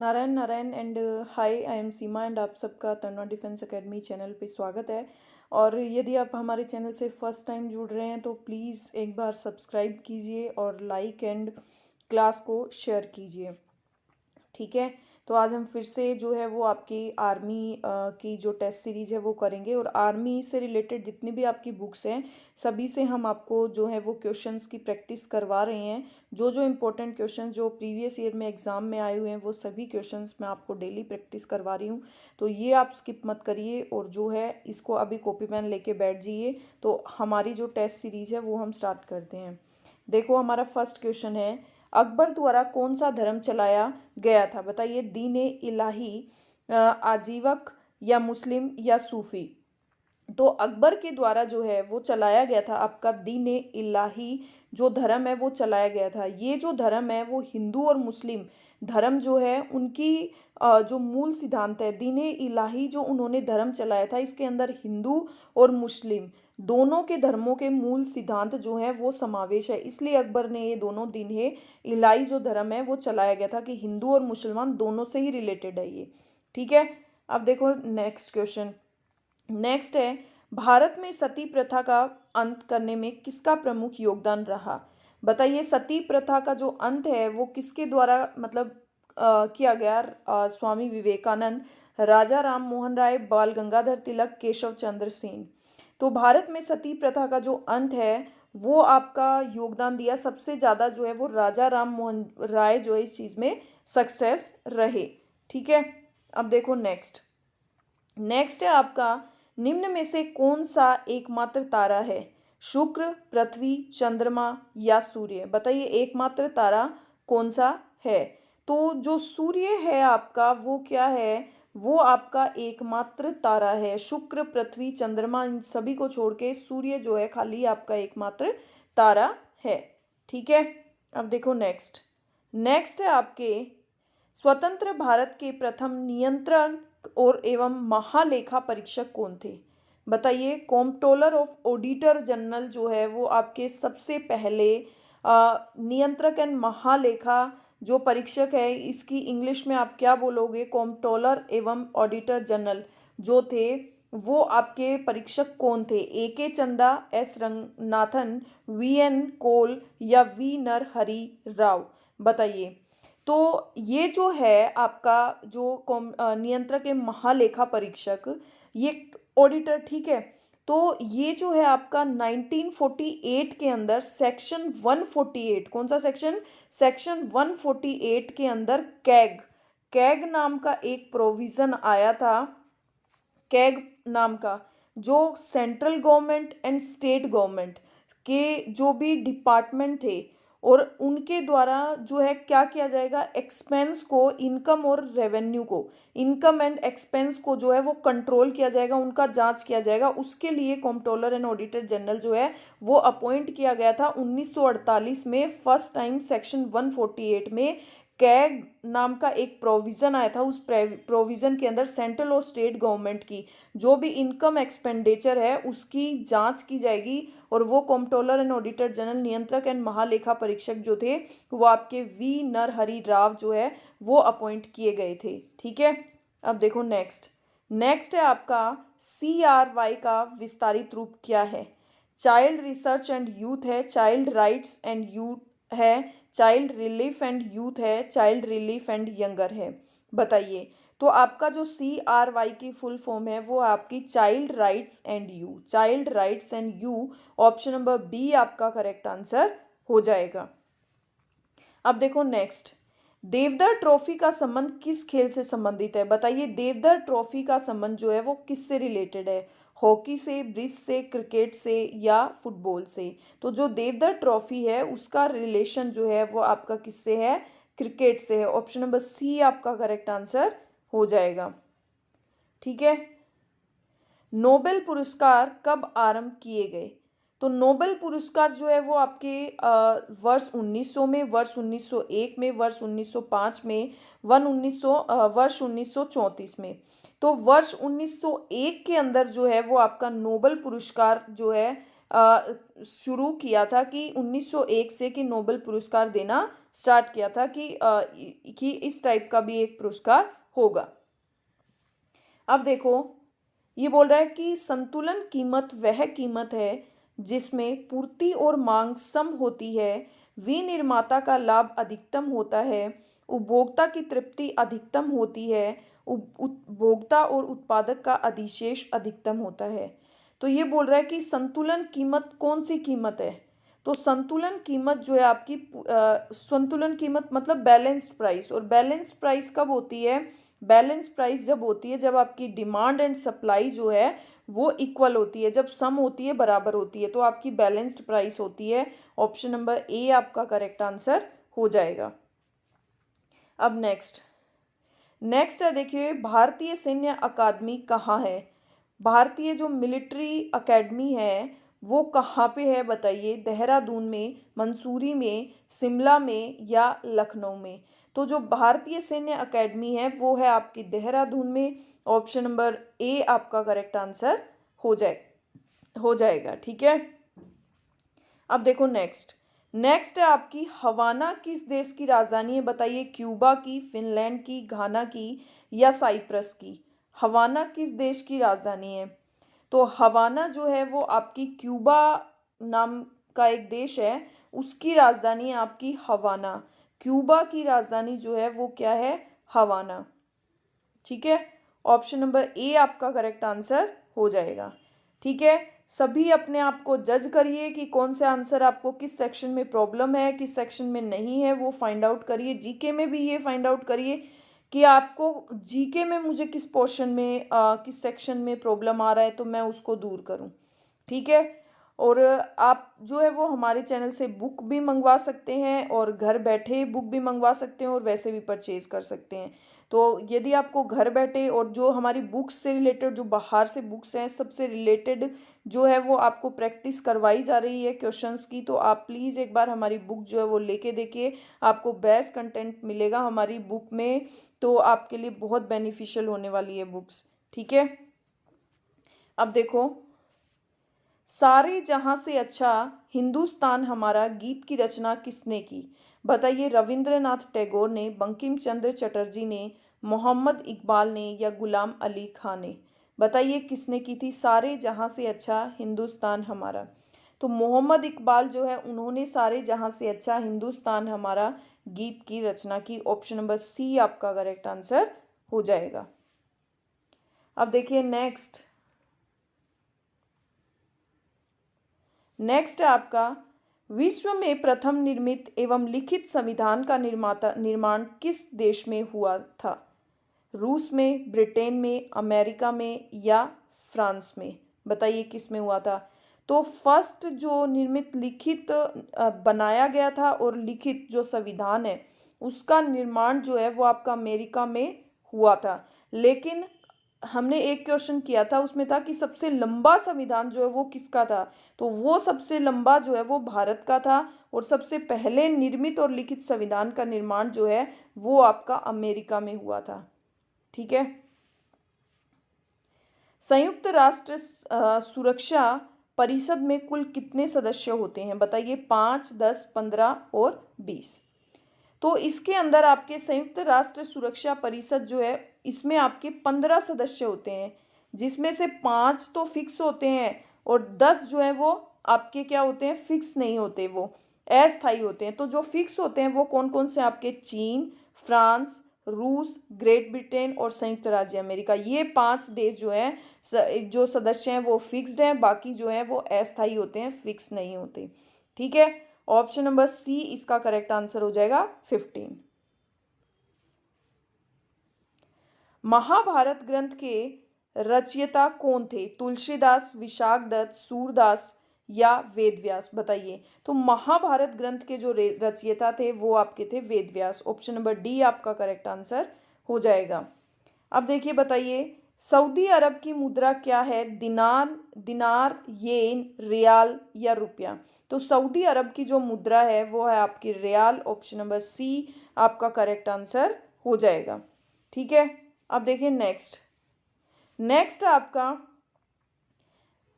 Narayan Narayan and hi, I am Seema and आप सबका तन्वा defence academy channel पे स्वागत है। और यदि आप हमारे चैनल से फर्स्ट टाइम जुड़ रहे हैं तो प्लीज़ एक बार सब्सक्राइब कीजिए और लाइक एंड क्लास को शेयर कीजिए। ठीक है। तो आज हम फिर से जो है वो आपकी आर्मी की जो टेस्ट सीरीज़ है वो करेंगे, और आर्मी से रिलेटेड जितनी भी आपकी बुक्स हैं सभी से हम आपको जो है वो क्वेश्चंस की प्रैक्टिस करवा रहे हैं। जो जो इम्पोर्टेंट क्वेश्चन जो प्रीवियस ईयर में एग्ज़ाम में आए हुए हैं वो सभी क्वेश्चंस मैं आपको डेली प्रैक्टिस करवा रही हूँ। तो ये आप स्किप मत करिए और जो है इसको अभी कॉपी पेन लेके बैठ जाइए। तो हमारी जो टेस्ट सीरीज़ है वो हम स्टार्ट करते हैं। देखो, हमारा फर्स्ट क्वेश्चन है, अकबर द्वारा कौन सा धर्म चलाया गया था? बताइए, दीन इलाही, आजीवक या मुस्लिम या सूफी? तो अकबर के द्वारा जो है वो चलाया गया था आपका दीन इलाही जो धर्म है वो चलाया गया था। ये जो धर्म है वो हिंदू और मुस्लिम धर्म जो है उनकी जो मूल सिद्धांत है, दीन इलाही जो उन्होंने धर्म चलाया था इसके अंदर हिंदू और मुस्लिम दोनों के धर्मों के मूल सिद्धांत जो है वो समावेश है। इसलिए अकबर ने ये दोनों दीन इलाही जो धर्म है वो चलाया गया था कि हिंदू और मुसलमान दोनों से ही रिलेटेड है ये। ठीक है। अब देखो नेक्स्ट क्वेश्चन। नेक्स्ट है, भारत में सती प्रथा का अंत करने में किसका प्रमुख योगदान रहा? बताइए, सती प्रथा का जो अंत है वो किसके द्वारा मतलब किया गया? स्वामी विवेकानंद, राजा राम मोहन राय, बाल गंगाधर तिलक, केशव चंद्र सेन। तो भारत में सती प्रथा का जो अंत है वो आपका योगदान दिया सबसे ज़्यादा जो है वो राजा राम मोहन राय जो है इस चीज़ में सक्सेस रहे। ठीक है। अब देखो नेक्स्ट। नेक्स्ट है आपका, निम्न में से कौन सा एकमात्र तारा है? शुक्र, पृथ्वी, चंद्रमा या सूर्य? बताइए एकमात्र तारा कौन सा है? तो जो सूर्य है आपका वो क्या है? वो आपका एकमात्र तारा है। शुक्र, पृथ्वी, चंद्रमा इन सभी को छोड़ के सूर्य जो है खाली आपका एकमात्र तारा है। ठीक है। अब देखो नेक्स्ट। नेक्स्ट है आपके, स्वतंत्र भारत के प्रथम नियंत्रण और एवं महालेखा परीक्षक कौन थे? बताइए, कॉम्प्ट्रोलर ऑफ ऑडिटर जनरल जो है वो आपके सबसे पहले नियंत्रक एंड महालेखा जो परीक्षक है इसकी इंग्लिश में आप क्या बोलोगे? कॉम्प्ट्रोलर एवं ऑडिटर जनरल जो थे वो आपके परीक्षक कौन थे? ए के चंदा, एस रंगनाथन, वी एन कोल या वी नरहरि राव? बताइए। तो ये जो है आपका जो नियंत्रक एवं महालेखा परीक्षक, ये ऑडिटर, ठीक है। तो ये जो है आपका 1948 के अंदर सेक्शन 148, कौन सा सेक्शन? सेक्शन 148 के अंदर कैग कैग नाम का एक प्रोविजन आया था। कैग नाम का जो central government and state government के जो भी डिपार्टमेंट थे और उनके द्वारा जो है क्या किया जाएगा? एक्सपेंस को, इनकम और रेवेन्यू को, इनकम एंड एक्सपेंस को जो है वो कंट्रोल किया जाएगा, उनका जांच किया जाएगा। उसके लिए कॉम्प्ट्रोलर एंड ऑडिटर जनरल जो है वो अपॉइंट किया गया था 1948 में। फर्स्ट टाइम सेक्शन 148 में कैग नाम का एक प्रोविज़न आया था। उस प्रोविज़न के अंदर सेंट्रल और स्टेट गवर्नमेंट की जो भी इनकम एक्सपेंडिचर है उसकी जांच की जाएगी, और वो कॉम्प्ट्रोलर एंड ऑडिटर जनरल, नियंत्रक एंड महालेखा परीक्षक जो थे वो आपके वी नरहरि राव जो है वो अपॉइंट किए गए थे। ठीक है। अब देखो नेक्स्ट। नेक्स्ट है आपका, CRY का विस्तारित रूप क्या है? चाइल्ड रिसर्च एंड यूथ है, चाइल्ड राइट्स एंड यूथ है, चाइल्ड रिलीफ एंड यूथ है, चाइल्ड रिलीफ एंड यंगर है? बताइए। तो आपका जो CRY की फुल फॉर्म है वो आपकी child rights and you, child rights and you, option number B आपका करेक्ट आंसर हो जाएगा। अब देखो नेक्स्ट। देवधर ट्रॉफी का संबंध किस खेल से संबंधित है? बताइए, देवधर ट्रॉफी का संबंध जो है वो किससे रिलेटेड है? हॉकी से, ब्रिज से, क्रिकेट से या फुटबॉल से? तो जो देवधर ट्रॉफी है उसका रिलेशन जो है वो आपका किससे है? क्रिकेट से है। ऑप्शन नंबर सी आपका करेक्ट आंसर हो जाएगा। ठीक है। नोबेल पुरस्कार कब आरंभ किए गए? तो नोबेल पुरस्कार जो है वो आपके वर्ष 1900 में, वर्ष 1901 में, वर्ष 1905 में, वर्ष 1934 में। तो वर्ष 1901 के अंदर जो है वो आपका नोबेल पुरस्कार जो है शुरू किया था कि 1901 से कि नोबेल पुरस्कार देना स्टार्ट किया था कि इस टाइप का भी एक पुरस्कार होगा। अब देखो, ये बोल रहा है कि संतुलन कीमत वह कीमत है जिसमें पूर्ति और मांग सम होती है, विनिर्माता का लाभ अधिकतम होता है, उपभोक्ता की तृप्ति अधिकतम होती है, उपभोक्ता और उत्पादक का अधिशेष अधिकतम होता है। तो ये बोल रहा है कि संतुलन कीमत कौन सी कीमत है? तो संतुलन कीमत जो है आपकी संतुलन कीमत मतलब बैलेंस्ड प्राइस। और बैलेंस्ड प्राइस कब होती है? बैलेंस प्राइस जब होती है जब आपकी डिमांड एंड सप्लाई जो है वो इक्वल होती है, जब सम होती है, बराबर होती है, तो आपकी बैलेंस्ड प्राइस होती है। ऑप्शन नंबर ए आपका करेक्ट आंसर हो जाएगा। अब नेक्स्ट है, देखिए भारतीय सैन्य अकादमी कहाँ है? भारतीय जो मिलिट्री अकेडमी है वो कहाँ पे है बताइए? देहरादून में, मंसूरी में, शिमला में या लखनऊ में? तो जो भारतीय सैन्य अकेडमी है वो है आपकी देहरादून में। ऑप्शन नंबर ए आपका करेक्ट आंसर हो जाएगा। ठीक है। अब देखो नेक्स्ट है आपकी हवाना किस देश की राजधानी है बताइए? क्यूबा की, फिनलैंड की, घाना की या साइप्रस की? हवाना किस देश की राजधानी है? तो हवाना जो है वो आपकी क्यूबा नाम का एक देश है, उसकी राजधानी है आपकी हवाना। क्यूबा की राजधानी जो है वो क्या है? हवाना। ठीक है। ऑप्शन नंबर ए आपका करेक्ट आंसर हो जाएगा। ठीक है। सभी अपने आप को जज करिए कि कौन से आंसर आपको किस सेक्शन में प्रॉब्लम है, किस सेक्शन में नहीं है, वो फाइंड आउट करिए। जीके में भी ये फाइंड आउट करिए कि आपको जीके में मुझे किस पोर्शन में किस सेक्शन में प्रॉब्लम आ रहा है, तो मैं उसको दूर करूं। ठीक है। और आप जो है वो हमारे चैनल से बुक भी मंगवा सकते हैं और घर बैठे बुक भी मंगवा सकते हैं और वैसे भी परचेज कर सकते हैं। तो यदि आपको घर बैठे और जो हमारी बुक्स से रिलेटेड, जो बाहर से बुक्स हैं, सबसे रिलेटेड जो है वो आपको प्रैक्टिस करवाई जा रही है क्वेश्चंस की, तो आप प्लीज़ एक बार हमारी बुक जो है वो लेके देखिए। आपको बेस्ट कंटेंट मिलेगा हमारी बुक में, तो आपके लिए बहुत बेनिफिशियल होने वाली है बुक्स। ठीक है। अब देखो, सारे जहां से अच्छा हिंदुस्तान हमारा गीत की रचना किसने की बताइए? रविंद्रनाथ टैगोर ने, बंकिम चंद्र चटर्जी ने, मोहम्मद इकबाल ने या गुलाम अली खां ने? बताइए किसने की थी सारे जहां से अच्छा हिंदुस्तान हमारा? तो मोहम्मद इकबाल जो है उन्होंने सारे जहां से अच्छा हिंदुस्तान हमारा गीत की रचना की। ऑप्शन नंबर सी आपका करेक्ट आंसर हो जाएगा। अब देखिए नेक्स्ट है आपका, विश्व में प्रथम निर्मित एवं लिखित संविधान का निर्माण किस देश में हुआ था? रूस में, ब्रिटेन में, अमेरिका में या फ्रांस में? बताइए किस में हुआ था? तो फर्स्ट जो निर्मित लिखित बनाया गया था और लिखित जो संविधान है उसका निर्माण जो है वो आपका अमेरिका में हुआ था। लेकिन हमने एक क्वेश्चन किया था, उसमें था कि सबसे लंबा संविधान जो है वो किसका था? तो वो सबसे लंबा जो है वो भारत का था। और सबसे पहले निर्मित और लिखित संविधान का निर्माण जो है वो आपका अमेरिका में हुआ था। ठीक है। संयुक्त राष्ट्र सुरक्षा परिषद में कुल कितने सदस्य होते हैं बताइए? 5, 10, 15 और 20? तो इसके अंदर आपके संयुक्त राष्ट्र सुरक्षा परिषद जो है इसमें आपके 15 सदस्य होते हैं, जिसमें से 5 तो फिक्स होते हैं और 10 जो है वो आपके क्या होते हैं? फिक्स नहीं होते, वो अस्थायी होते हैं। तो जो फिक्स होते हैं वो कौन कौन से आपके? चीन, फ्रांस, रूस, ग्रेट ब्रिटेन और संयुक्त राज्य अमेरिका। ये 5 देश जो हैं जो सदस्य हैं वो फिक्स्ड हैं, बाकी जो है वो अस्थायी होते हैं, फिक्स नहीं होते। ठीक है। ऑप्शन नंबर सी इसका करेक्ट आंसर हो जाएगा 15। महाभारत ग्रंथ के रचयिता कौन थे? तुलसीदास, विशाखदत्त, सूरदास या वेदव्यास? बताइए। तो महाभारत ग्रंथ के जो रचयिता थे वो आपके थे वेदव्यास। ऑप्शन नंबर डी आपका करेक्ट आंसर हो जाएगा। अब देखिए, बताइए सऊदी अरब की मुद्रा क्या है? दिनार, येन, रियाल या रुपया? तो सऊदी अरब की जो मुद्रा है वो है आपकी रियाल। ऑप्शन नंबर सी आपका करेक्ट आंसर हो जाएगा। ठीक है। अब देखिए नेक्स्ट आपका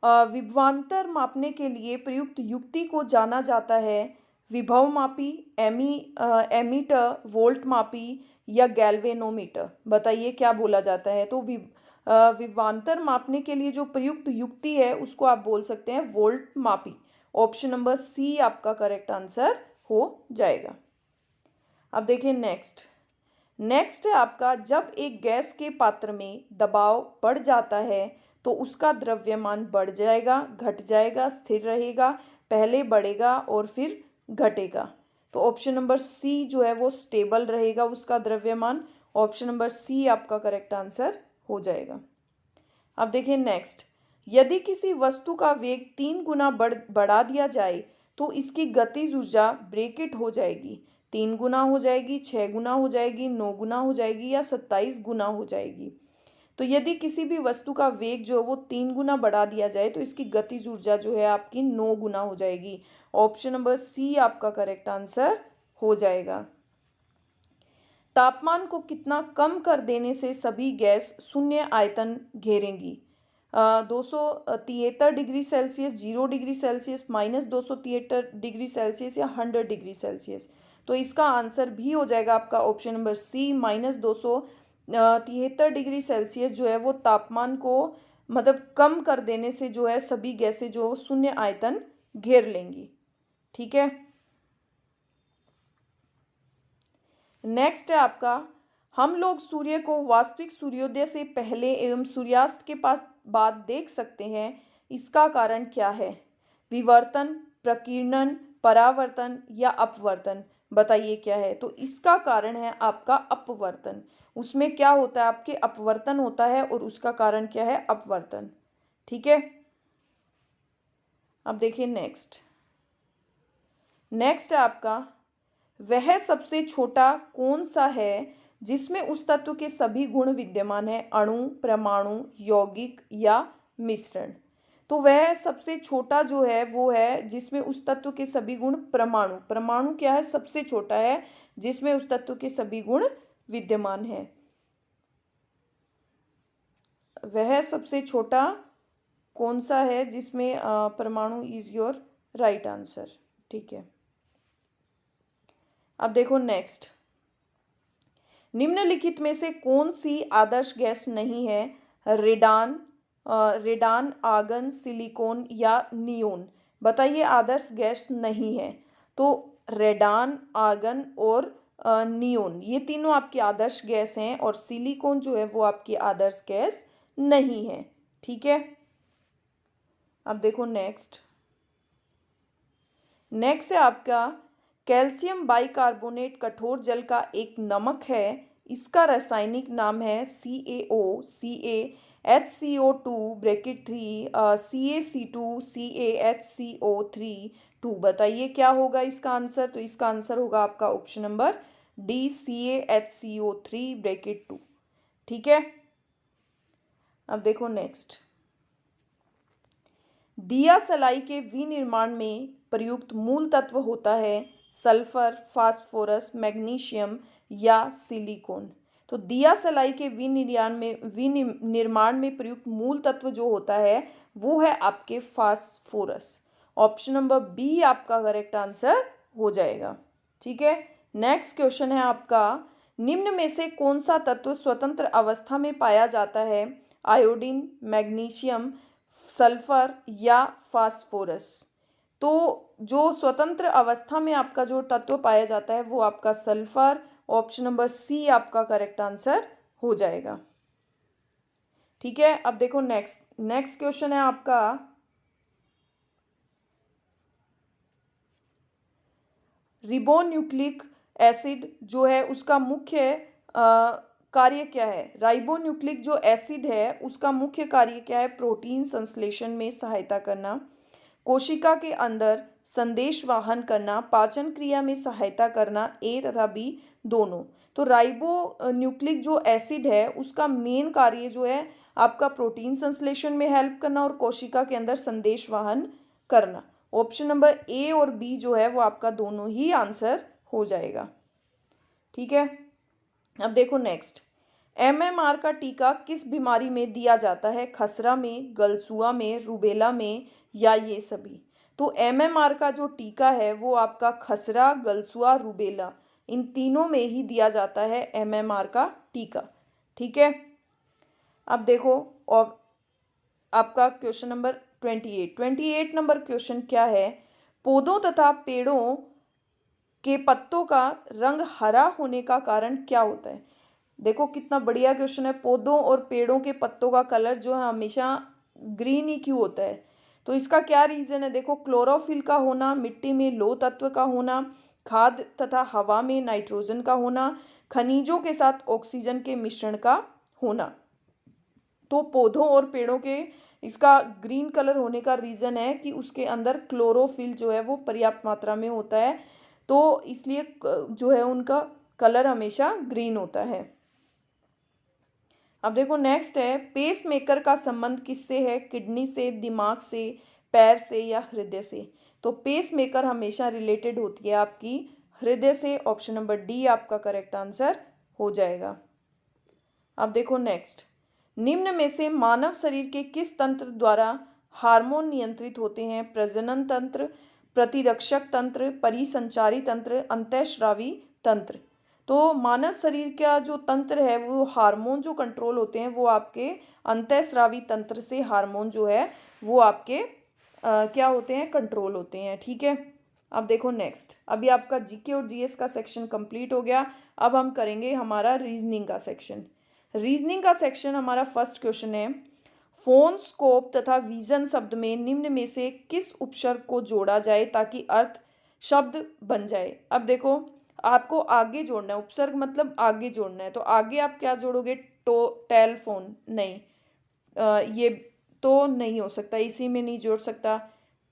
विभवांतर मापने के लिए प्रयुक्त युक्ति को जाना जाता है विभवमापी, एमीटर, वोल्टमापी या गैल्वेनोमीटर? बताइए क्या बोला जाता है। तो विभवांतर मापने के लिए जो प्रयुक्त युक्ति है उसको आप बोल सकते हैं वोल्टमापी। ऑप्शन नंबर सी आपका करेक्ट आंसर हो जाएगा। अब देखिए नेक्स्ट है आपका, जब एक गैस के पात्र में दबाव बढ़ जाता है तो उसका द्रव्यमान बढ़ जाएगा, घट जाएगा, स्थिर रहेगा, पहले बढ़ेगा और फिर घटेगा। तो ऑप्शन नंबर सी जो है वो स्टेबल रहेगा उसका द्रव्यमान। ऑप्शन नंबर सी आपका करेक्ट आंसर हो जाएगा। अब देखिए नेक्स्ट, यदि किसी वस्तु का वेग 3 गुना बढ़ा दिया जाए तो इसकी गतिज ऊर्जा ब्रेकेट हो जाएगी। 3 गुना हो जाएगी, 6 गुना हो जाएगी, 9 गुना हो जाएगी या 27 गुना हो जाएगी। तो यदि किसी भी वस्तु का वेग जो है वो 3 गुना बढ़ा दिया जाए तो इसकी गतिज ऊर्जा जो है आपकी 9 गुना हो जाएगी। ऑप्शन नंबर सी आपका करेक्ट आंसर हो जाएगा। तापमान को कितना कम कर देने से सभी गैस शून्य आयतन घेरेंगी? 273 degree Celsius, 0 degree Celsius, -273 degree Celsius या 100 डिग्री सेल्सियस? तो इसका आंसर भी हो जाएगा आपका option number C, -273 degree Celsius जो है वो तापमान को मतलब कम कर देने से जो है सभी गैसें जो शून्य आयतन घेर लेंगी। ठीक है। नेक्स्ट है आपका, हम लोग सूर्य को वास्तविक सूर्योदय से पहले एवं सूर्यास्त के बाद देख सकते हैं, इसका कारण क्या है? विवर्तन, प्रकीर्णन, परावर्तन या अपवर्तन? बताइए क्या है। तो इसका कारण है आपका अपवर्तन। उसमें क्या होता है, आपके अपवर्तन होता है और उसका कारण क्या है? अपवर्तन। ठीक है। अब देखिए नेक्स्ट है आपका, वह सबसे छोटा कौन सा है जिसमें उस तत्व के सभी गुण विद्यमान है? अणु, परमाणु, यौगिक या मिश्रण? तो वह सबसे छोटा जो है वो है जिसमें उस तत्व के सभी गुण, परमाणु। परमाणु क्या है? सबसे छोटा है जिसमें उस तत्व के सभी गुण विद्यमान है। वह सबसे छोटा कौन सा है जिसमें परमाणु इज योर राइट आंसर। ठीक है। अब देखो नेक्स्ट, निम्नलिखित में से कौन सी आदर्श गैस नहीं है? रेडान, आर्गन, सिलिकॉन या नियोन? बताइए आदर्श गैस नहीं है। तो रेडान, आर्गन और नियोन ये तीनों आपकी आदर्श गैस हैं और सिलिकॉन जो है वो आपकी आदर्श गैस नहीं है। ठीक है। अब देखो नेक्स्ट है आपका, कैल्शियम बाइकार्बोनेट कठोर जल का एक नमक है, इसका रासायनिक नाम है CaO, CaHCO2 bracket 3 CaC2 CaHCO3 2। बताइए क्या होगा इसका आंसर। तो इसका आंसर होगा आपका option number D, CaHCO3 bracket 2। ठीक है। अब देखो नेक्स्ट, दिया सलाई के विनिर्माण में प्रयुक्त मूल तत्व होता है सल्फर, फास्फोरस, मैग्नीशियम या सिलिकॉन? तो दिया सलाई के विनिर्माण में प्रयुक्त मूल तत्व जो होता है वो है आपके फास्फोरस। ऑप्शन नंबर बी आपका करेक्ट आंसर हो जाएगा। ठीक है। नेक्स्ट क्वेश्चन है आपका, निम्न में से कौन सा तत्व स्वतंत्र अवस्था में पाया जाता है? आयोडीन, मैग्नीशियम, सल्फर या फास्फोरस? तो जो स्वतंत्र अवस्था में आपका जो तत्व पाया जाता है वो आपका सल्फर। ऑप्शन नंबर सी आपका करेक्ट आंसर हो जाएगा। ठीक है। अब देखो नेक्स्ट क्वेश्चन है आपका, रिबोन्यूक्लिक एसिड जो है उसका मुख्य कार्य क्या है? राइबोन्यूक्लिक जो एसिड है उसका मुख्य कार्य क्या है? प्रोटीन संश्लेषण में सहायता करना, कोशिका के अंदर संदेश वाहन करना, पाचन क्रिया में सहायता करना, ए तथा बी दोनों? तो राइबोन्यूक्लिक जो एसिड है उसका मेन कार्य जो है आपका प्रोटीन संश्लेषण में हेल्प करना और कोशिका के अंदर संदेश वाहन करना। ऑप्शन नंबर ए और बी जो है वो आपका दोनों ही आंसर हो जाएगा। ठीक है। अब देखो नेक्स्ट, MMR का टीका किस बीमारी में दिया जाता है? खसरा में, गलसुआ में, रूबेला में या ये सभी? तो MMR का जो टीका है वो आपका खसरा, गलसुआ, रूबेला, इन तीनों में ही दिया जाता है MMR का टीका। ठीक है, अब देखो और आपका क्वेश्चन नंबर 28 नंबर क्वेश्चन क्या है, पौधों तथा पेड़ों के पत्तों का रंग हरा होने का कारण क्या होता है। देखो कितना बढ़िया क्वेश्चन है, पौधों और पेड़ों के पत्तों का कलर जो है हमेशा ग्रीन ही क्यों होता है, तो इसका क्या रीज़न है। देखो क्लोरोफिल का होना, मिट्टी में लौह तत्व का होना, खाद तथा हवा में नाइट्रोजन का होना, खनिजों के साथ ऑक्सीजन के मिश्रण का होना। तो पौधों और पेड़ों के इसका ग्रीन कलर होने का रीज़न है कि उसके अंदर क्लोरोफिल जो है वो पर्याप्त मात्रा में होता है, तो इसलिए जो है उनका कलर हमेशा ग्रीन होता है। अब देखो नेक्स्ट है, पेस मेकर का संबंध किससे है, किडनी से, दिमाग से, पैर से या हृदय से। तो पेस मेकर हमेशा रिलेटेड होती है आपकी हृदय से। ऑप्शन नंबर डी आपका करेक्ट आंसर हो जाएगा। अब देखो नेक्स्ट, निम्न में से मानव शरीर के किस तंत्र द्वारा हार्मोन नियंत्रित होते हैं, प्रजनन तंत्र, प्रतिरक्षक तंत्र, परिसंचारी तंत्र, अंतःस्रावी तंत्र। तो मानव शरीर का जो तंत्र है वो हार्मोन जो कंट्रोल होते हैं वो आपके अंतःस्रावी तंत्र से हार्मोन जो है वो आपके क्या होते हैं, कंट्रोल होते हैं। ठीक है, अब देखो नेक्स्ट, अभी आपका जीके और जीएस का सेक्शन कंप्लीट हो गया। अब हम करेंगे हमारा रीजनिंग का सेक्शन। रीजनिंग का सेक्शन हमारा फर्स्ट क्वेश्चन है, फोन, स्कोप तथा विजन शब्द में निम्न में से किस उपसर्ग को जोड़ा जाए ताकि अर्थ शब्द बन जाए। अब देखो आपको आगे जोड़ना है, उपसर्ग मतलब आगे जोड़ना है, तो आगे आप क्या जोड़ोगे, टेलीफोन नहीं, ये तो नहीं हो सकता, इसी में नहीं जोड़ सकता।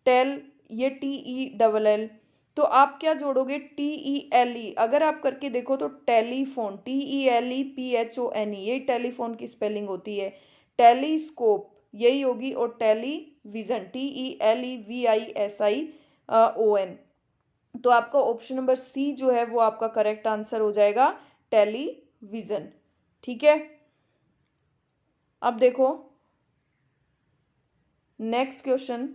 टेल, ये TELL, तो आप क्या जोड़ोगे, TELE। अगर आप करके देखो तो टेलीफोन, TELEPHONE, ये टेलीफोन की स्पेलिंग होती है। टेलीस्कोप यही होगी, और टेलीविजन TELEVISION। तो आपका ऑप्शन नंबर सी जो है वो आपका करेक्ट आंसर हो जाएगा, टेलीविजन। ठीक है, अब देखो नेक्स्ट क्वेश्चन।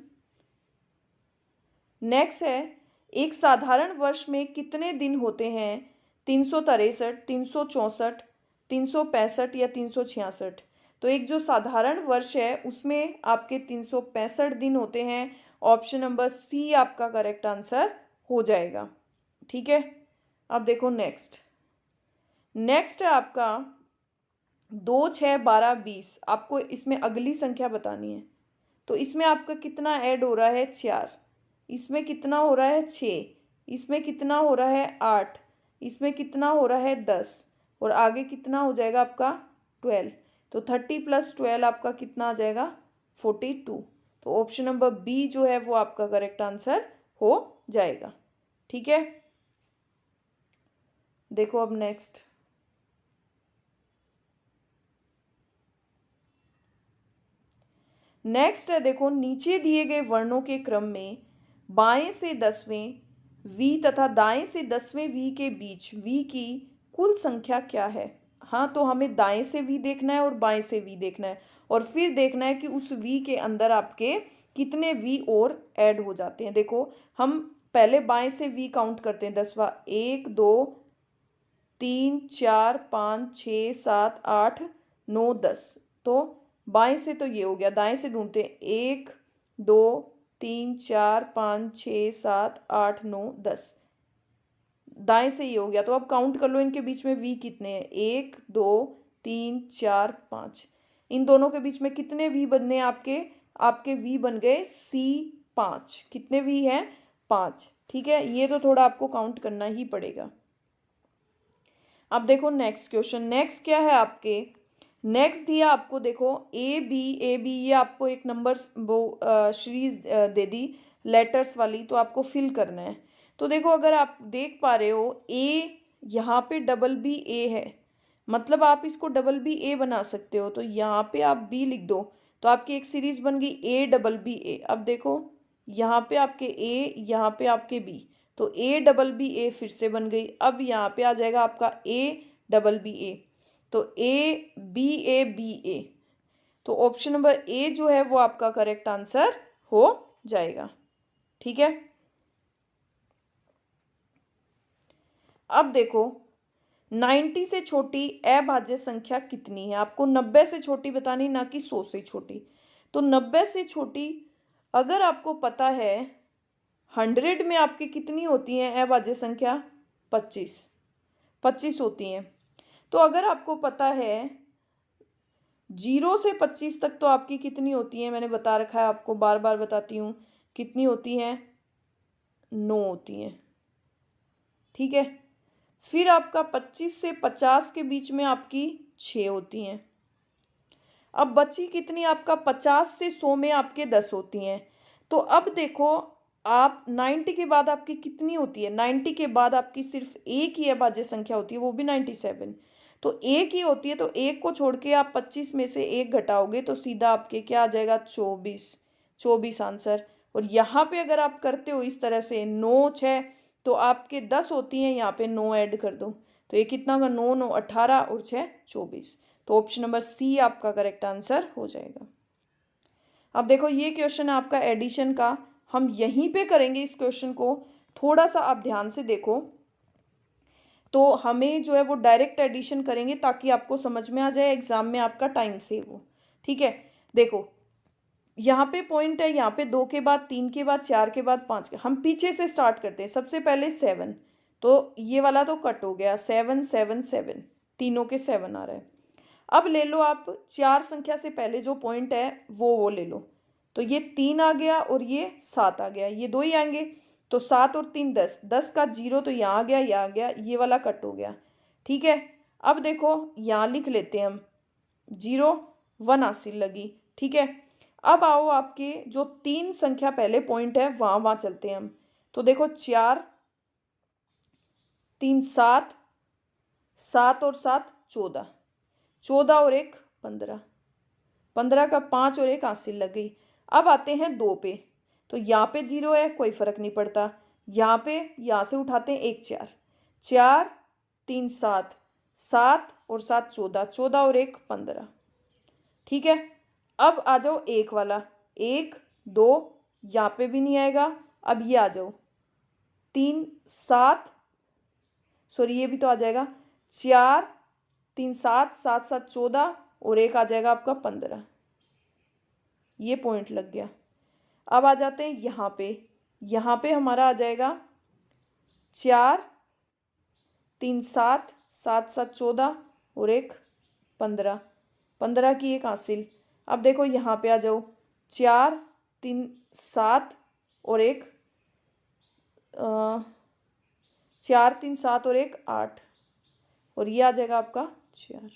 नेक्स्ट है, एक साधारण वर्ष में कितने दिन होते हैं, 363, 364, 365 या 366। तो एक जो साधारण वर्ष है उसमें आपके 365 दिन होते हैं। ऑप्शन नंबर सी आपका करेक्ट आंसर हो जाएगा। ठीक है, अब देखो नेक्स्ट है आपका 2, 6, 12, 20। आपको इसमें अगली संख्या बतानी है, तो इसमें आपका कितना ऐड हो रहा है, 4, इसमें कितना हो रहा है, 6, इसमें कितना हो रहा है, 8, इसमें कितना हो रहा है, 10, और आगे कितना हो जाएगा आपका 12। तो 30 + 12 आपका कितना आ जाएगा, 42। तो ऑप्शन नंबर बी जो है वो आपका करेक्ट आंसर हो जाएगा। ठीक है, देखो अब नेक्स्ट है, देखो नीचे दिए गए वर्णों के क्रम में बाएं से 10वें वी तथा दाएं से 10वें वी के बीच वी की कुल संख्या क्या है। हाँ, तो हमें दाएं से वी देखना है और बाएं से वी देखना है, और फिर देखना है कि उस वी के अंदर आपके कितने वी और ऐड हो जाते हैं। देखो हम पहले बाएं से वी काउंट करते हैं, 10वां, 1, 2, 3, 4, 5, 6, 7, 8, 9, 10। तो बाएं से तो ये हो गया, दाएं से ढूंढते हैं, 1, 2, 3, 4, 5, 6, 7, 8, 9, 10। दाएं से ये हो गया, तो अब काउंट कर लो इनके बीच में वी कितने हैं, 1, 2, 3, 4, 5। इन दोनों के बीच में कितने वी बनने हैं आपके वी बन गए C5। कितने वी हैं, 5। ठीक है, ये तो थोड़ा आपको काउंट करना ही पड़ेगा। अब देखो नेक्स्ट क्वेश्चन। नेक्स्ट क्या है आपके, नेक्स्ट दिया आपको, देखो ए बी ये आपको एक नंबर वो सीरीज दे दी लेटर्स वाली, तो आपको फिल करना है। तो देखो अगर आप देख पा रहे हो, ए यहाँ पे BB है, मतलब आप इसको BB बना सकते हो, तो यहाँ पे आप बी लिख दो, तो आपकी एक सीरीज बन गई ABB। अब देखो यहाँ पे आपके ए, यहाँ पे आपके बी, तो ABB फिर से बन गई। अब यहाँ पे आ जाएगा आपका ABBA, तो ABABA। तो ऑप्शन नंबर ए जो है वो आपका करेक्ट आंसर हो जाएगा। ठीक है। अब देखो 90 से छोटी अभाज्य संख्या कितनी है, आपको 90 से छोटी बतानी, ना कि 100 से छोटी। तो 90 से छोटी अगर आपको पता है 100 में आपकी कितनी होती है अभाज्य संख्या, 25 होती हैं। तो अगर आपको पता है 0 से 25 तक तो आपकी कितनी होती है, मैंने बता रखा है आपको, बार बार बताती हूँ, कितनी होती हैं, 9 होती हैं। ठीक है। फिर आपका 25 से 50 के बीच में आपकी 6 होती हैं। अब बची कितनी, आपका 50 से 100 में आपके 10 होती हैं। तो अब देखो आप 90 के बाद आपकी कितनी होती है, 90 के बाद आपकी सिर्फ एक ही अभाज्य संख्या होती है, वो भी 97। तो एक ही होती है, तो एक को छोड़ के आप 25 में से एक घटाओगे तो सीधा आपके क्या आ जाएगा, 24 आंसर। और यहाँ पे अगर आप करते हो इस तरह से 9 6, तो आपके 10 होती हैं, यहाँ पे 9 ऐड कर दो, तो ये कितना होगा, 9 9 18 और 6 24। तो ऑप्शन नंबर सी आपका करेक्ट आंसर हो जाएगा। अब देखो ये क्वेश्चन है आपका एडिशन का, हम यहीं पे करेंगे इस क्वेश्चन को, थोड़ा सा आप ध्यान से देखो। तो हमें जो है वो डायरेक्ट एडिशन करेंगे ताकि आपको समझ में आ जाए, एग्जाम में आपका टाइम सेव हो। ठीक है। देखो यहाँ पे पॉइंट है, यहाँ पे 2 के बाद 3 के बाद 4 के बाद 5 के, हम पीछे से स्टार्ट करते हैं। सबसे पहले 7, तो ये वाला तो कट हो गया, 7 7 7, तीनों के 7 आ रहा है। अब ले लो आप 4 संख्या से पहले जो पॉइंट है वो ले लो, तो ये 3 आ गया और ये 7 आ गया, ये 2 ही आएंगे। तो 7 और 3 10, 10 का 0, तो यहाँ आ गया, यहाँ आ गया, ये वाला कट हो गया। ठीक है। अब देखो यहाँ लिख लेते हैं हम 0 1 हासिल लगी। ठीक है। अब आओ आपके जो 3 संख्या पहले पॉइंट है वहाँ चलते हैं हम। तो देखो 4 3 7, 7 और 7 14, 14 और 1 15, 15 का 5 और 1 हासिल लग गई। अब आते हैं 2 पे, तो यहाँ पे 0 है, कोई फर्क नहीं पड़ता। यहाँ पे यहाँ से उठाते हैं 1 4, 4 3 7, 7 और 7 14, 14 और 1 15। ठीक है। अब आ जाओ 1 वाला, 1 2, यहाँ पे भी नहीं आएगा। अब ये आ जाओ 3 7, सॉरी ये भी तो आ जाएगा, 4 3 7, 7 7 14 और 1 आ जाएगा आपका 15। ये पॉइंट लग गया। अब आ जाते हैं यहाँ पे हमारा आ जाएगा 4 3 7, 7 7 14 और 1 15, 15 की 1 हासिल। अब देखो यहाँ पे आ जाओ 4 3 7 और 1 4 3 7 और 1 8, और ये आ जाएगा आपका 4।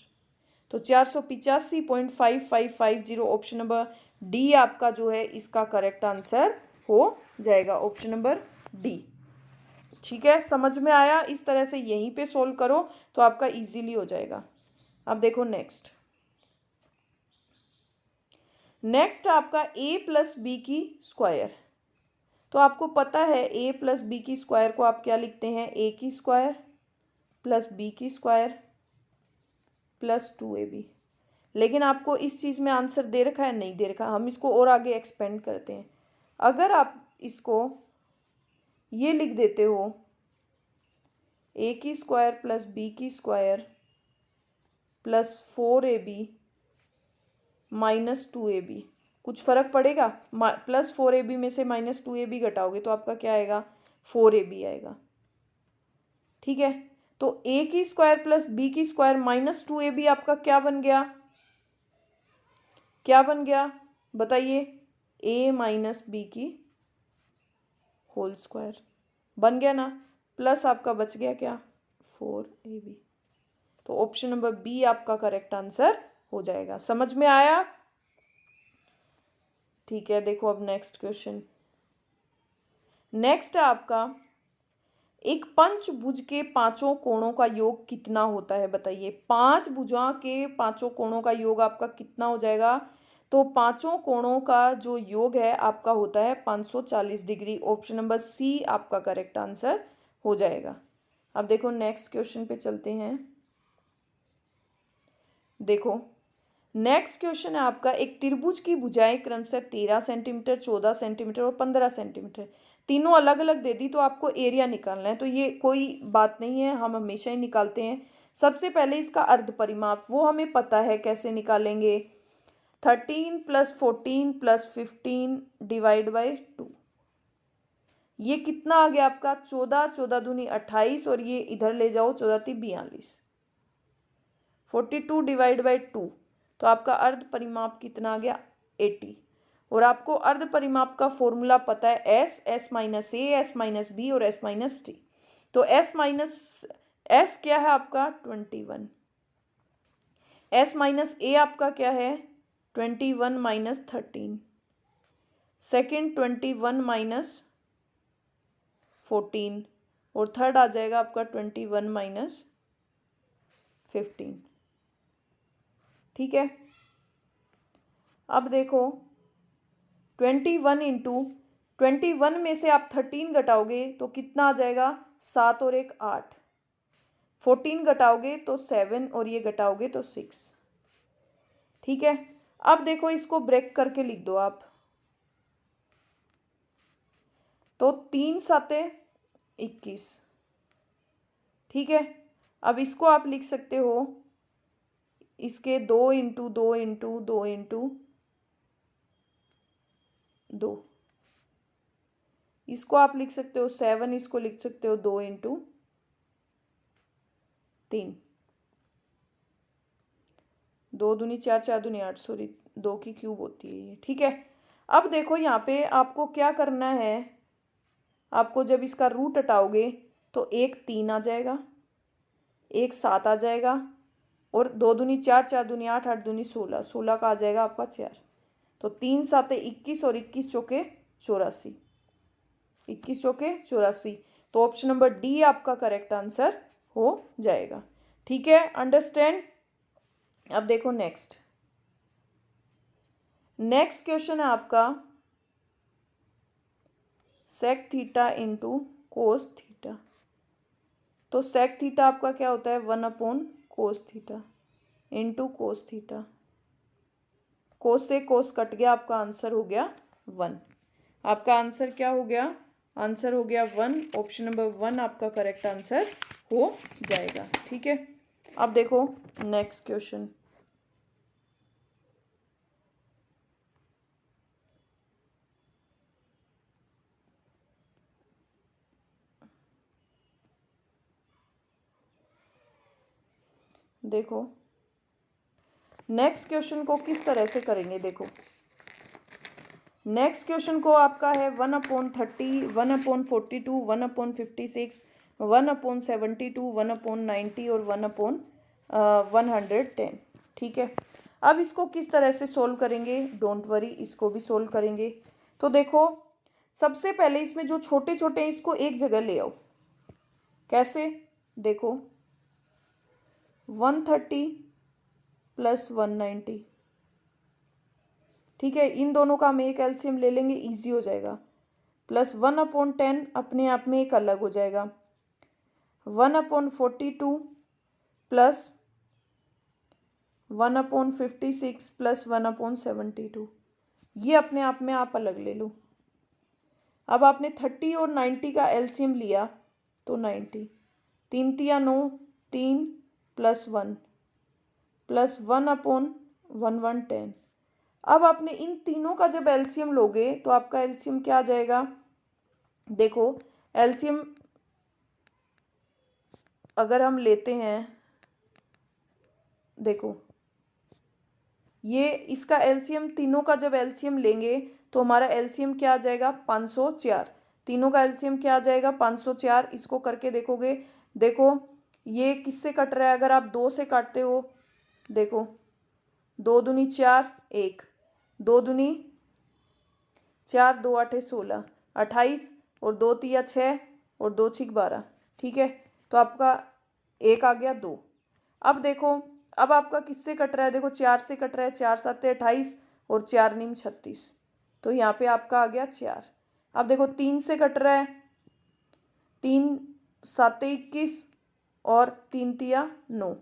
तो 485.5550 ऑप्शन नंबर डी आपका जो है इसका करेक्ट आंसर हो जाएगा, ऑप्शन नंबर डी। ठीक है, समझ में आया। इस तरह से यहीं पे सोल्व करो तो आपका इजीली हो जाएगा। अब देखो नेक्स्ट आपका a प्लस बी की स्क्वायर। तो आपको पता है a प्लस बी की स्क्वायर को आप क्या लिखते हैं, a की स्क्वायर प्लस b की स्क्वायर प्लस 2ab। लेकिन आपको इस चीज़ में आंसर दे रखा है, नहीं दे रखा, हम इसको और आगे एक्सपेंड करते हैं। अगर आप इसको ये लिख देते हो a की स्क्वायर प्लस b की square plus 4ab minus 2ab, कुछ फर्क पड़ेगा? प्लस 4ab में से माइनस 2ab घटाओगे तो आपका क्या आएगा, 4ab आएगा। ठीक है। तो a की स्क्वायर प्लस b की स्क्वायर माइनस 2ab आपका क्या बन गया, बताइए, a माइनस बी की होल स्क्वायर बन गया ना, प्लस आपका बच गया क्या, 4ab। तो ऑप्शन नंबर बी आपका करेक्ट आंसर हो जाएगा। समझ में आया? ठीक है। देखो अब नेक्स्ट क्वेश्चन, नेक्स्ट है आपका एक पंचभुज के पांचों कोणों का योग कितना होता है, बताइए। 5 भुजा के पांचों कोणों का योग आपका कितना हो जाएगा, तो पांचों कोणों का जो योग है आपका होता है 540 डिग्री। ऑप्शन नंबर सी आपका करेक्ट आंसर हो जाएगा। अब देखो नेक्स्ट क्वेश्चन पे चलते हैं। देखो नेक्स्ट क्वेश्चन है आपका एक त्रिभुज की भुजाएं क्रमशः 13 सेंटीमीटर, 14 सेंटीमीटर और 15 सेंटीमीटर तीनों अलग अलग दे दी तो आपको एरिया निकालना है, तो ये कोई बात नहीं है, हम हमेशा ही निकालते हैं। सबसे पहले इसका अर्ध परिमाप वो हमें पता है, कैसे निकालेंगे। 13 + 14 + 15 डिवाइड बाई 2, ये कितना आ गया आपका 14, 14 दूनी 28 और ये इधर ले जाओ 14 × 42, 42 डिवाइड बाई 2, तो आपका अर्ध परिमाप कितना आ गया 80। और आपको अर्ध परिमाप का फॉर्मूला पता है, एस, एस माइनस ए, एस माइनस बी और एस माइनस टी। तो एस क्या है आपका 21, एस माइनस ए आपका क्या है 21 माइनस 13, सेकेंड 21 माइनस 14 और थर्ड आ जाएगा आपका 21 माइनस 15। ठीक है, अब देखो 21 इंटू 21 में से आप 13 घटाओगे तो कितना आ जाएगा 7 और 1 8, 14 घटाओगे तो 7 और ये घटाओगे तो 6। ठीक है, अब देखो इसको ब्रेक करके लिख दो आप, तो 3 7 21। ठीक है, अब इसको आप लिख सकते हो इसके 2 इंटू 2 इंटू 2 इंटू 2, इसको आप लिख सकते हो 7, इसको लिख सकते हो 2 इंटू 3, 2 दूनी 4, 4 दूनी 8, सॉरी 2 की क्यूब होती है ये। ठीक है, अब देखो यहाँ पे आपको क्या करना है, आपको जब इसका रूट हटाओगे तो एक 3 आ जाएगा, एक 7 आ जाएगा और 2 दूनी 4, 4 दूनी 8, 8 दूनी 16, 16 का आ जाएगा आपका 4। तो 3 7 21 और 21 चौके 84, 21 चौके 84। तो ऑप्शन नंबर डी आपका करेक्ट आंसर हो जाएगा। ठीक है, अंडरस्टैंड। अब देखो नेक्स्ट क्वेश्चन है आपका sec theta into cos theta. तो सेक थीटा आपका क्या होता है 1/कोस theta into cos theta, cos से कोस कट गया, आपका आंसर हो गया 1। आपका आंसर क्या हो गया, आंसर हो गया 1, ऑप्शन नंबर 1 आपका करेक्ट आंसर हो जाएगा। ठीक है, अब देखो नेक्स्ट क्वेश्चन, देखो नेक्स्ट क्वेश्चन को किस तरह से करेंगे। देखो नेक्स्ट क्वेश्चन को आपका है 1/30, 1/42, 1/56, 1/72, 1/90 और 1/110। ठीक है, अब इसको किस तरह से सोल्व करेंगे, डोंट वरी, इसको भी सोल्व करेंगे। तो देखो सबसे पहले इसमें जो छोटे छोटे हैं इसको एक जगह ले आओ। कैसे, देखो 130 + 190। ठीक है, इन दोनों का हम एक एलसीएम ले लेंगे, इजी हो जाएगा। प्लस 1/10 अपने आप में एक अलग हो जाएगा, 1/42 प्लस 1/56 प्लस 1/72, ये अपने आप में आप अलग ले लो। अब आपने 30 और 90 का एलसीएम लिया तो 90, 3 × 9 3 + 1 प्लस 1/1110। अब आपने इन तीनों का जब एलसीएम लोगे तो आपका एलसीएम क्या आ जाएगा, देखो एलसीएम अगर हम लेते हैं, देखो ये इसका एलसीएम, तीनों का जब एलसीएम लेंगे तो हमारा एलसीएम क्या आ जाएगा 504। तीनों का एलसीएम क्या आ जाएगा 504। इसको करके देखोगे, देखो ये किससे कट रहा है, अगर आप 2 से काटते हो, देखो 2 दूनी 4 1, 2 दूनी 4, 2 8 16, 28 और 2 तिया 6 और 2 6 12। ठीक है, तो आपका एक आ गया 2। अब देखो अब आपका किससे कट रहा है, देखो 4 से कट रहा है, 4 7 28 और 4 9 36, तो यहाँ पे आपका आ गया 4। अब देखो 3 से कट रहा है, 3 7 21 और 3 तिया 9,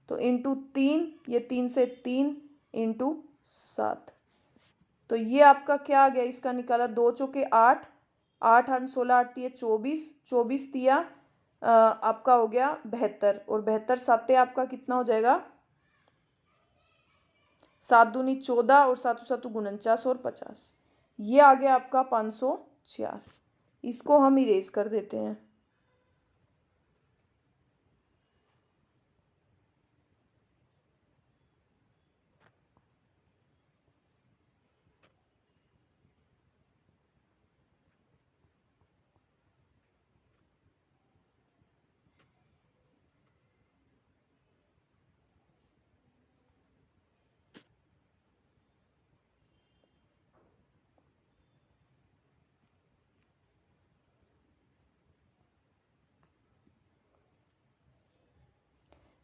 तो इंटू 3, ये 3 से 3 इंटू 7, तो ये आपका क्या आ गया, इसका निकाला 2 चौके 8, 8 8 16 8 तिया 24, 24 तिया आपका हो गया 72, और 72 साते आपका कितना हो जाएगा, 7 दूनी 14 और 7 7 49 और 50। ये आ गया आपका 504। इसको हम इरेज कर देते हैं।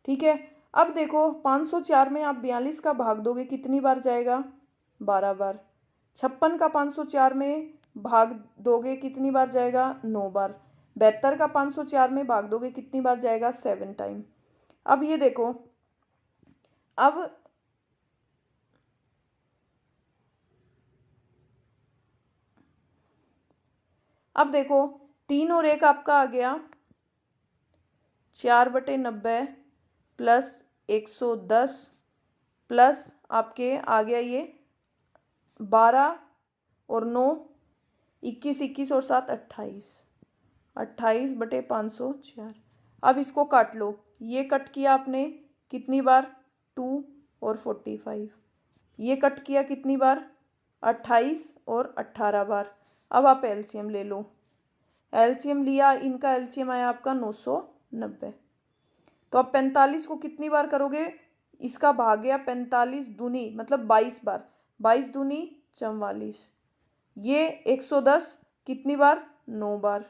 ठीक है, अब देखो 504 में आप 42 का भाग दोगे कितनी बार जाएगा, 12 बार। 56 का 504 में भाग दोगे कितनी बार जाएगा, 9 बार। 72 का 504 में भाग दोगे कितनी बार जाएगा, 7 टाइम। अब ये देखो, अब देखो 3 और 1 आपका आ गया 4/90 प्लस 110 प्लस आपके आ गया ये 12 और 9 21 21 और 7 28, 28/504। अब इसको काट लो, ये कट किया आपने कितनी बार, 2 और 45। ये कट किया कितनी बार, 28 और 18 बार। अब आप एलसीएम ले लो, एलसीएम लिया, इनका एलसीएम आया आपका 990। तो अब 45 को कितनी बार करोगे, इसका भाग गया 45 दूनी मतलब 22 बार, 22 दूनी 44। ये 110 कितनी बार, 9 बार,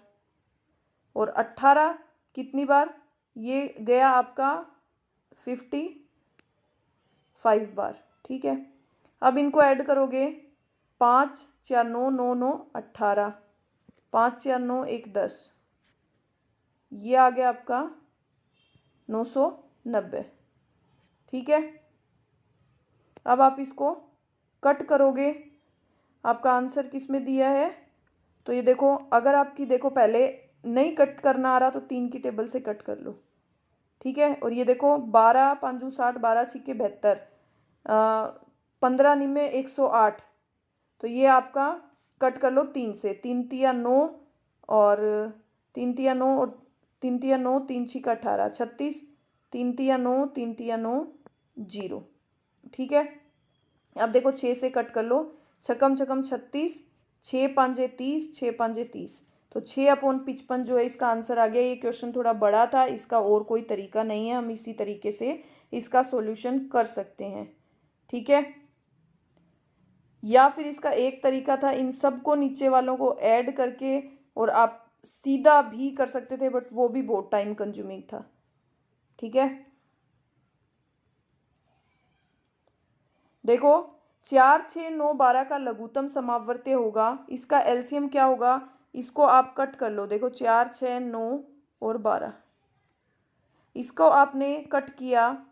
और 18 कितनी बार, ये गया आपका 55 बार। ठीक है, अब इनको ऐड करोगे, 5 4 9 9 9 18, 5 4 9 1 10, ये आ गया आपका 990। ठीक है, अब आप इसको कट करोगे, आपका आंसर किस में दिया है, तो ये देखो, अगर आपकी देखो पहले नहीं कट करना आ रहा तो 3 की टेबल से कट कर लो। ठीक है, और ये देखो 12 5 60, 12 छिक्के 72, 15 निमे 108, तो ये आपका कट कर लो 3 से, 3 तिया 9 और 3 तिया 9 और 3 तिया 9, 3 छिक्का 18, 36, 3 तिया 9, 3 तिया 9 0। ठीक है, अब देखो 6 से कट कर लो, छकम छकम 36, 6 5 30, 6 5 30, तो 6/55 जो है इसका आंसर आ गया। ये क्वेश्चन थोड़ा बड़ा था, इसका और कोई तरीका नहीं है, हम इसी तरीके से इसका सॉल्यूशन कर सकते हैं। ठीक है, या फिर इसका एक तरीका था इन सबको नीचे वालों को ऐड करके, और आप सीधा भी कर सकते थे, बट वो भी बहुत टाइम कंज्यूमिंग था। ठीक है, देखो 4 6 9 12 का लघुत्तम समावर्त्य होगा, इसका एलसीएम क्या होगा, इसको आप कट कर लो। देखो 4 6 9 और 12, इसको आपने कट किया,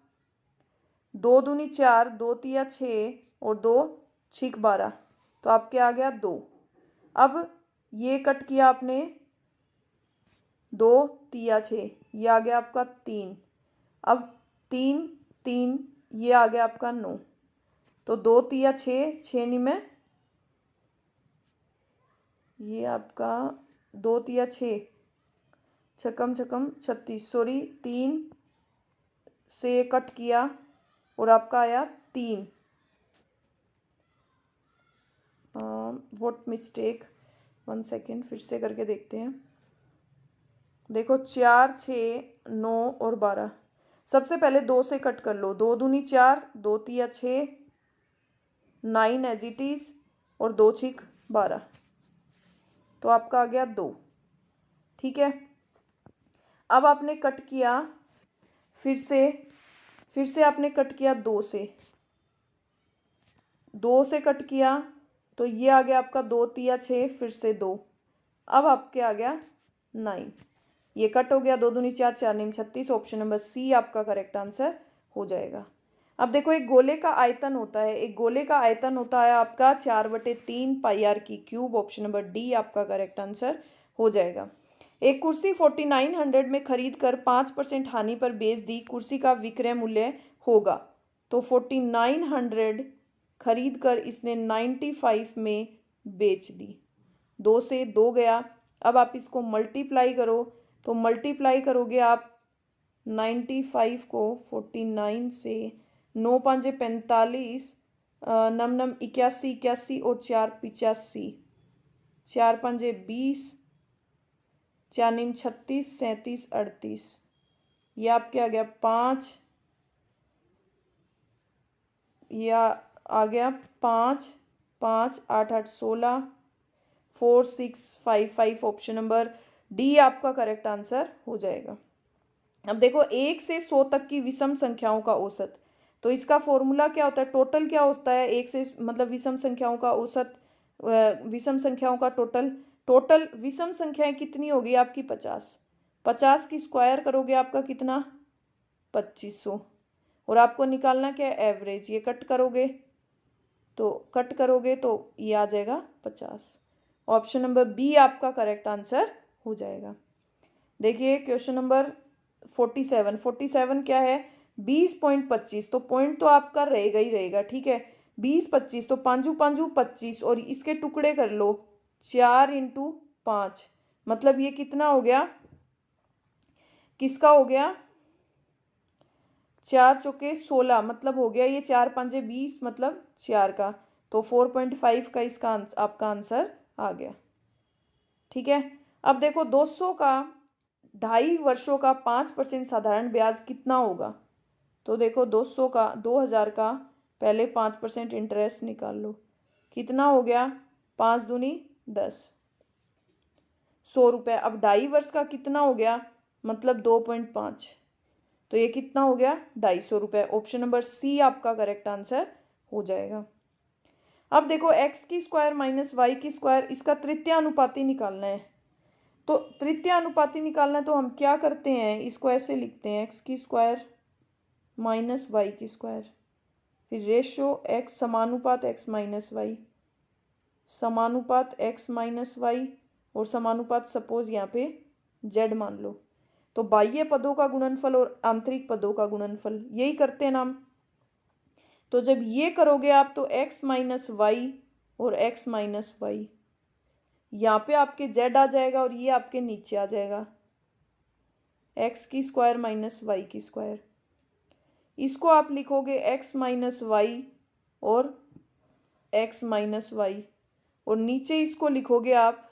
2 दूनी 4, 2 तिया 6 और 2 छिक 12, तो आपके आ गया 2। अब ये कट किया आपने, 2 तिया 6, ये आ गया आपका 3। अब 3 3, ये आ गया आपका 9, तो 2 तिया 6, 6 नी में, ये आपका 2 तिया 6, छकम छकम 36, सॉरी 3 से कट किया और आपका आया 3। व्हाट मिस्टेक, 1 सेकेंड, फिर से करके देखते हैं। देखो 4 6 9 और 12, सबसे पहले 2 से कट कर लो, 2 दूनी 4, 2 तिया 6, 9 एज इट इज, और 2 छिक 12, तो आपका आ गया 2। ठीक है, अब आपने कट किया, फिर से आपने कट किया 2 से, 2 से कट किया, तो ये आ गया आपका 2 तिया 6, फिर से 2, अब आपके आ गया 9, ये कट हो गया, 2 दूनी 4, 4 नीम 36, ऑप्शन नंबर सी आपका करेक्ट आंसर हो जाएगा। अब देखो एक गोले का आयतन होता है, एक गोले का आयतन होता है आपका 4/3 पाई आर की क्यूब। ऑप्शन नंबर डी आपका करेक्ट आंसर हो जाएगा। एक कुर्सी 4900 में खरीद कर 5% हानि पर बेच दी, कुर्सी का विक्रय मूल्य होगा। तो 4900 खरीद कर इसने 95 में बेच दी। 2 से 2 गया। अब आप इसको मल्टीप्लाई करो, तो मल्टीप्लाई करोगे आप 95 को 49 से, 9 पाँचे 45, नम नम 81, 81 और 4 85, 4 पाँचे 20, 4 निम 36, 37, 38। ये आपके आ गया 5, या आ गया 5, 5, 8, 8, 16, 4, 6, 5, 5। ऑप्शन नंबर डी आपका करेक्ट आंसर हो जाएगा। अब देखो 1 से 100 तक की विषम संख्याओं का औसत, तो इसका फॉर्मूला क्या होता है, टोटल क्या होता है 1 से मतलब विषम संख्याओं का औसत, विषम संख्याओं का टोटल। टोटल विषम संख्याएं कितनी होगी आपकी 50, 50 की स्क्वायर करोगे आपका कितना 2500, और आपको निकालना क्या है एवरेज। ये कट करोगे तो ये आ जाएगा 50। ऑप्शन नंबर बी आपका करेक्ट आंसर हो जाएगा। देखिए क्वेश्चन नंबर 47, 47 क्या है 20.25, तो पॉइंट तो आपका रहेगा ही रहेगा, ठीक है। 20, 25 तो 5 5 25, और इसके टुकड़े कर लो 4 × 5, मतलब ये कितना हो गया, किसका हो गया 4 चौके 16, मतलब हो गया ये 4 5 20, मतलब 4 का। तो 4.5 का इसका आपका आंसर आ गया, ठीक है। अब देखो 200 का 2.5 वर्षों का 5% साधारण ब्याज कितना होगा। तो देखो 200 का 2000 का पहले 5% इंटरेस्ट निकाल लो, कितना हो गया 5 दूनी 10, 100 रुपये। अब 2.5 वर्ष का कितना हो गया, मतलब 2.5, तो ये कितना हो गया 250 रुपये। ऑप्शन नंबर सी आपका करेक्ट आंसर हो जाएगा। अब देखो x की स्क्वायर माइनस वाई की स्क्वायर, इसका तृतीय अनुपाती निकालना है। तो तृतीय अनुपाती निकालना है तो हम क्या करते हैं, इसको ऐसे लिखते हैं x की स्क्वायर माइनस वाई की स्क्वायर, फिर रेशो x समानुपात x माइनस वाई, समानुपात x माइनस वाई, और समानुपात सपोज यहाँ पे z मान लो। तो बाह्य पदों का गुणनफल और आंतरिक पदों का गुणनफल, यही करते हैं ना हम। तो जब ये करोगे आप तो x माइनस वाई और x माइनस वाई, यहाँ पे आपके z आ जाएगा और ये आपके नीचे आ जाएगा x की स्क्वायर माइनस वाई की स्क्वायर। इसको आप लिखोगे x माइनस वाई और x माइनस वाई, और नीचे इसको लिखोगे आप,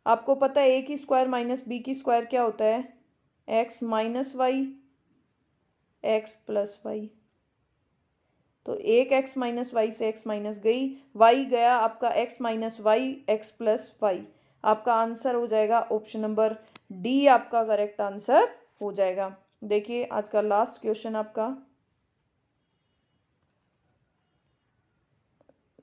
आपको पता है a की स्क्वायर माइनस b की स्क्वायर क्या होता है, x minus y x plus y. तो एक x माइनस वाई से x माइनस गई, y गया आपका x minus y x plus y. आपका आंसर हो जाएगा ऑप्शन नंबर डी आपका करेक्ट आंसर हो जाएगा। देखिए आज का लास्ट क्वेश्चन आपका,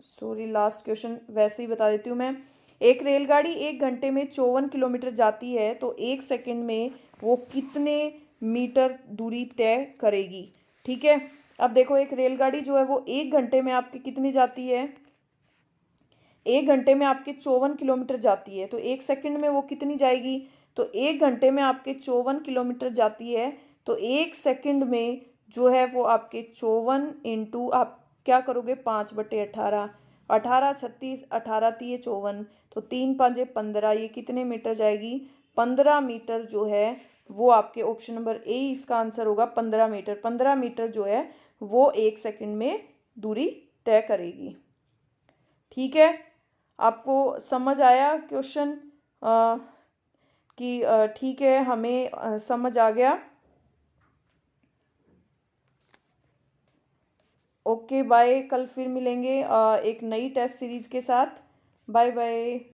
सॉरी लास्ट क्वेश्चन वैसे ही बता देती हूँ मैं। एक रेलगाड़ी 1 घंटे में 54 किलोमीटर जाती है, तो 1 सेकंड में वो कितने मीटर दूरी तय करेगी, ठीक है। अब देखो एक रेलगाड़ी जो है वो 1 घंटे में आपकी कितनी जाती है, 1 घंटे में आपके 54 किलोमीटर जाती है, तो 1 सेकंड में वो कितनी जाएगी। तो 1 घंटे में आपके 54 किलोमीटर जाती है, तो 1 सेकंड में जो है वो आपके 54 इंटू आप क्या करोगे 5/18, 18 36, 18 3 54, तो 3 5 15, ये कितने मीटर जाएगी 15 मीटर जो है वो आपके ऑप्शन नंबर ए इसका आंसर होगा 15 मीटर। 15 मीटर जो है वो 1 सेकंड में दूरी तय करेगी, ठीक है। आपको समझ आया क्वेश्चन कि ठीक है हमें समझ आ गया। ओके बाय, कल फिर मिलेंगे एक नई टेस्ट सीरीज के साथ। Bye bye.